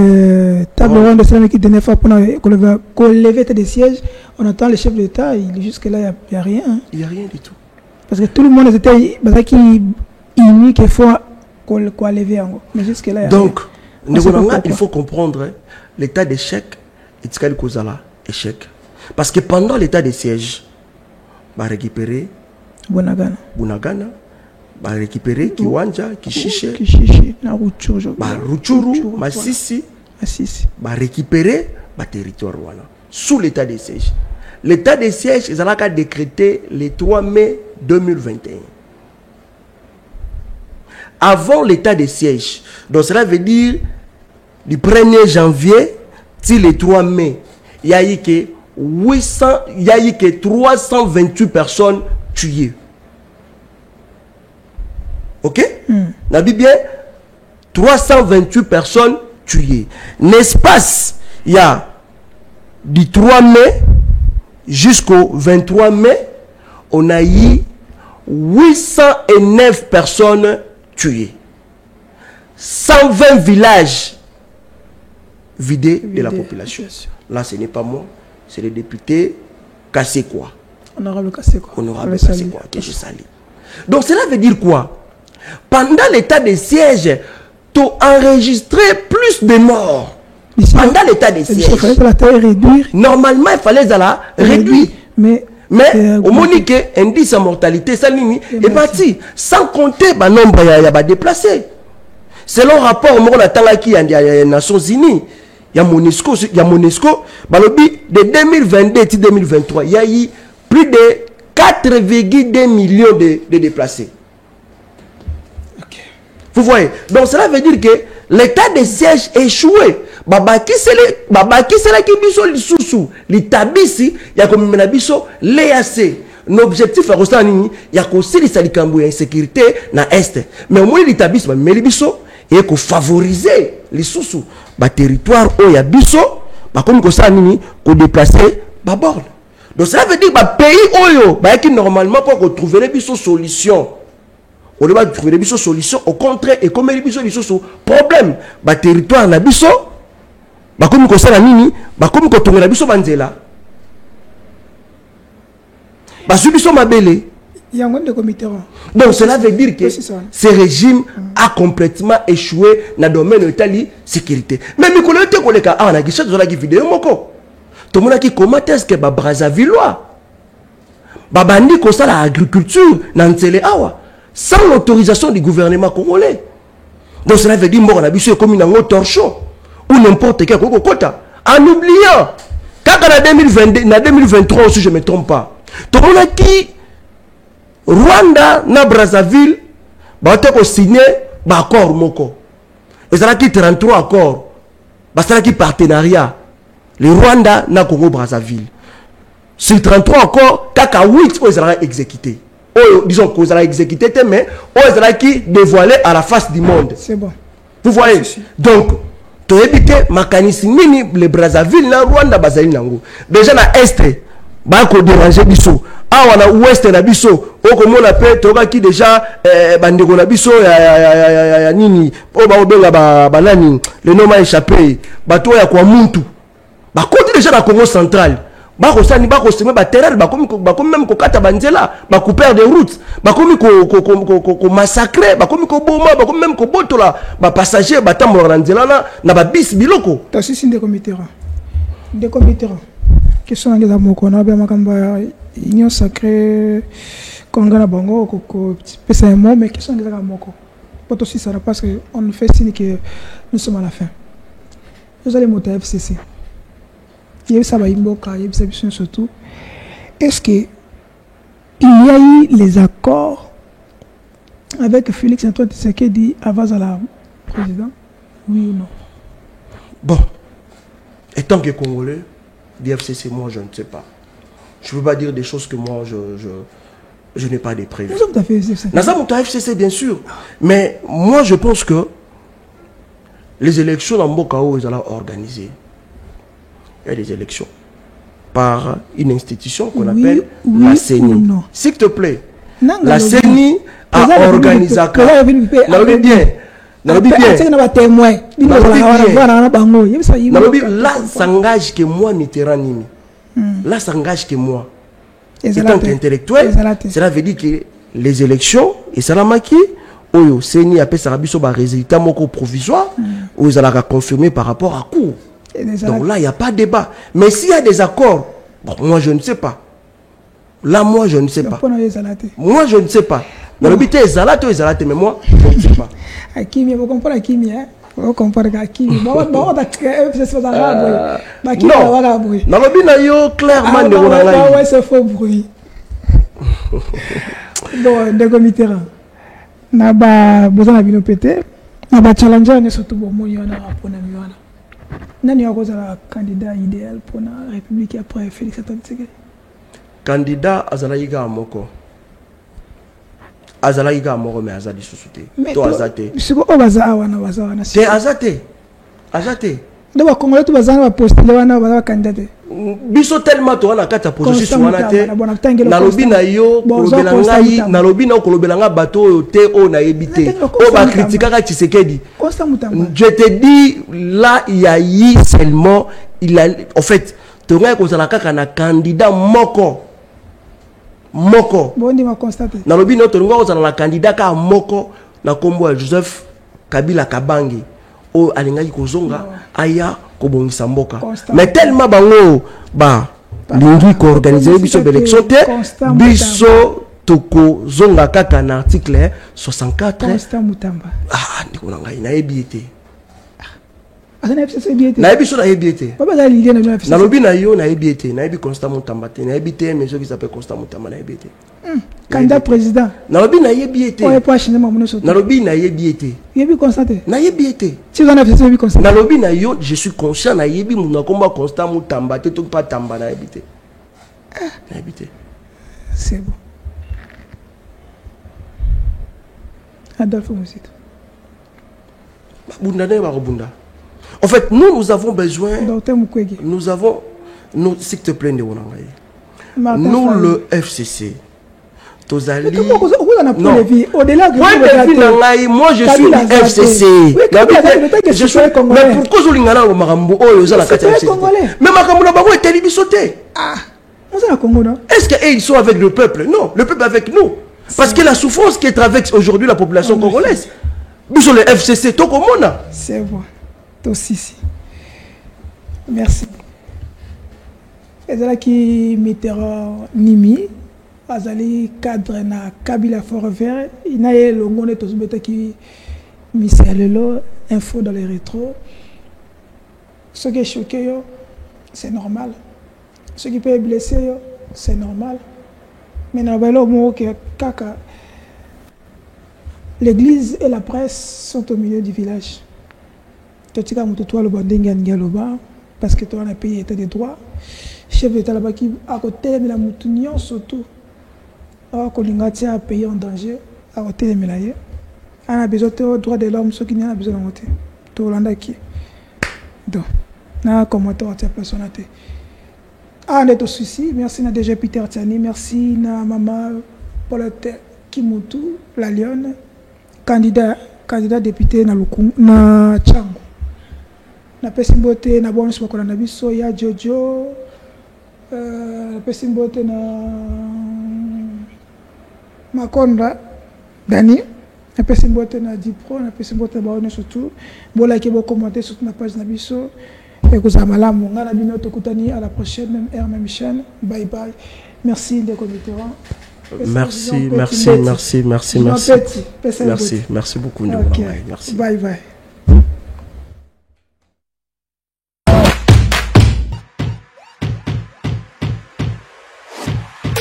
ronde de celle qui donnait pour qu'on lève l'état de siège, on attend le chef d'État, jusque-là, il n'y a rien. Il n'y a rien du tout. Parce que tout le monde était unis qu'il faut qu'on lever en gros. Mais jusque-là, donc, il faut comprendre l'état d'échec et ce qu'il cause là, échec. Parce que pendant l'état de siège, on va récupérer Bunagana, on va récupérer Kiwanja, Kishiche, Ruchuru, Masisi, on va récupérer le territoire sous l'état de siège. L'état de siège, ils ont décrété le 3 mai 2021. Avant l'état de siège, donc cela veut dire du 1er janvier till le 3 mai, il y a eu que 328 personnes tuées. Ok? On a dit bien 328 personnes tuées. L'espace, il y a du 3 mai jusqu'au 23 mai, on a eu 809 personnes tuées. 120 villages vidés de la population. Là, ce n'est pas moi, c'est le député Kassekwa. Honorable Kassekwa. Honorable Kassekwa, que je salue. Donc, cela veut dire quoi? Pendant l'état de siège, tu as enregistré plus de morts. Pendant l'état de siège, normalement, il fallait la réduire. Mais au Monique, indice à mortalité, ça est parti. Sans compter le nombre de déplacés. Selon le rapport au des Nations Unies, il y a Monesco, de 2022 à 2023, il y a eu plus de 4,2 millions de déplacés. Vous voyez? Donc cela veut dire que l'état de siège échoué. Babaki c'est là qui biso li susu li tabisi ya ko mena biso l'EAC. L'objectif est restant nini ya ko silisa likambo ya insécurité na est. Mais au moins li tabisi ba meli biso et ko favoriser li susu ba territoire o ya biso ba comme ko ça nini ko déplacer ba borne. Donc ça veut dire ba pays oyo ba qui normalement pour trouver les biso solution. On va trouver des solutions au contraire et comme les biso problème ba territoire na biso ba comme ko sala nini ba comme ko tonga biso banzela ba subiso mabele donc cela veut dire que ce régime a complètement échoué dans le domaine de la sécurité. Mais mikolo te koleka a na gisha zola ki vidéo moko to mona ki comment est-ce que ba Brazzavillois ba bandi ko sala agriculture na ntsele awa sans l'autorisation du gouvernement congolais. Donc cela veut dire que la biso est comme un torchon ou n'importe quel kota. En oubliant, quand en 2023 aussi je ne me trompe pas, tout le monde qui Rwanda na Brazzaville va signer un accord moko. Et ça qui 33 accords, ça qui partenariat. Le Rwanda na Congo Brazzaville. Sur 33 accords, kaka 8 ils seront exécutés. Disons qu'on a exécuté, mais on a qui dévoilé à la face du monde. C'est bon. Vous voyez? Donc, tu as dit que mécanisme le Brazzaville, na Rwanda, Bazali Nango. Déjà, na Est, bah, qu'on dérange biso. Ah, on a Ouest, na biso. Oh, comme on appelle, tu as qui déjà, bandego na biso, ya nini. Oh, bah, obenga, bah, nani. Le nom a échappé. Bah, toi, ya quoi, Muntu. Bah, quand déjà dans le Congo central. Bako sani bako sema ba terreur bakomi même ko kata banzela ba couper des routes bakomi ko massacrer bakomi ko boma bakomi même ko botola ba passager ba tambola na nzela na ba bis biloko tasisi ndeko mitera question ngeza moko na ba makamba union sacrée kongana bango ko pesa mo mais question ngeza moko poto si ça parce que on fait signe que nous sommes à la fin Vous allez monter à FCC. Il y a eu ça, il y a eu ça surtout. Est-ce qu'il y a eu les accords avec Félix Antoine Tshisekedi avant la président? Oui ou non? Bon, étant que Congolais, DFCC, moi je ne sais pas. Je ne peux pas dire des choses que moi je n'ai pas de prévues. Nous sommes à FCC. Nous sommes à FCC, bien sûr. Mais moi je pense que les élections dans Mbokao, ils allaient organiser. Il y a des élections par une institution qu'on appelle la CENI. S'il te plaît, la CENI a organisé. Là, s'engage que moi, Mitterrand. Là, s'engage que moi. Étant intellectuel, cela veut dire que les élections, et ça l'a marqué, Oyo, CENI appelle ça un résultat provisoire, où ils allaient confirmer par rapport à cours. Donc là, il n'y a pas de débat. Mais s'il y a des accords, bon, moi, je ne sais pas. Là, moi, je ne sais pas. Moi, je ne sais pas. Dans le but, mais moi, je ne sais pas. Akimi, vous comprenez Akimi, hein? Vous comprenez Akimi. Non, non, clairement, c'est faux bruit. Bon, de Mitterrand. Na ba besoin de pété. Na ba challenger ne surtout bon moyo na pour na miwana. Nani yako za candidat idéal pour la République après Félix Antoine Tshisekedi? Candidat azalaïga amoko. Azalaïga amoko mais azali société. To azate. Siko obaza wana wana. Te azate. Azate. Donc Congolais tout bazana ba postuler wana ba candidat. Biso tellement to wana kata position wana te. Na lobi na yo kolobela ngai na lobi na kolobela nga bato te o na yebite. O ba critiquer ka Tshisekedi. Je te dis là il y a eu seulement en fait to nga ko zala kaka na candidat moko. Bon, on constaté. Na lobi na to nga ko zala na candidat ka moko na kombo Joseph Kabila Kabange. O alingaki kozonga aya kobongisa mboka. Mais tellement bango ba lingi ko organiser biso élection te biso toko zonga kaka na article 64 ah ndiko na ngai na ebité na ebiso na ebité na lobi na yo na ebité na ebi Constant Mutamba te na ebité mais qui s'appelle Constant Mutamba na ebité candidat président na lobi na ebité na lobi na ebité yebi constaté na ebité si vous en avez yebi constaté na lobi na yo je suis conscient na yebi muna komba Constant Mutamba te to pas tamba na ebité na ebité c'est bon. Adolphe Moussit. En fait, nous avons besoin. Nous avons. S'il te plaît, nous, le FCC. Tozali. Non. Au-delà de moi, je suis le FCC. Je suis. Mais pourquoi je suis au Marambo? Mais Marambo est télévisé. Ah, est-ce qu'ils sont avec le peuple? Non, le peuple avec nous. Parce que la souffrance qui traverse aujourd'hui la population congolaise, sur le FCC, tout comme on a. C'est bon. Toi aussi. Merci. Et là qui Mitterrand Nimi, Azali cadre na Kabila Forevert, il y a le monde tous bêta qui Michel info dans les rétros. Ce qui est choqué, c'est normal. Ce qui peut être blessé, c'est normal. Mais l'église et la presse sont au milieu du village. Parce que toi, on a payé état de droit. Chef d'État là-bas qui à côté de la moutunion surtout. Alors qu'on a payé en danger à côté de Mélaye. On a besoin de droit de l'homme, ceux qui n'ont pas besoin de voter. Tout le monde qui. Donc, on a commenté à cette personne. Ah, on est au souci. Merci à DG Peter Tiani. Merci à Maman Paulette Kimutu, la Lyon, candidat député na Tchango. Na Pesimbote, na Bonus Mokola Nabiso, ya Jojo, na Pesimbote na Makonda, Dani, na Pesimbote na Dipro, na Pesimbote na Baone surtout. Bon, like et commenter sur la page Nabiso. Et que ça m'a à la prochaine, même heure, même chaîne. Bye bye. Merci de Mitterrand. Merci beaucoup. Okay. Merci. Bye bye.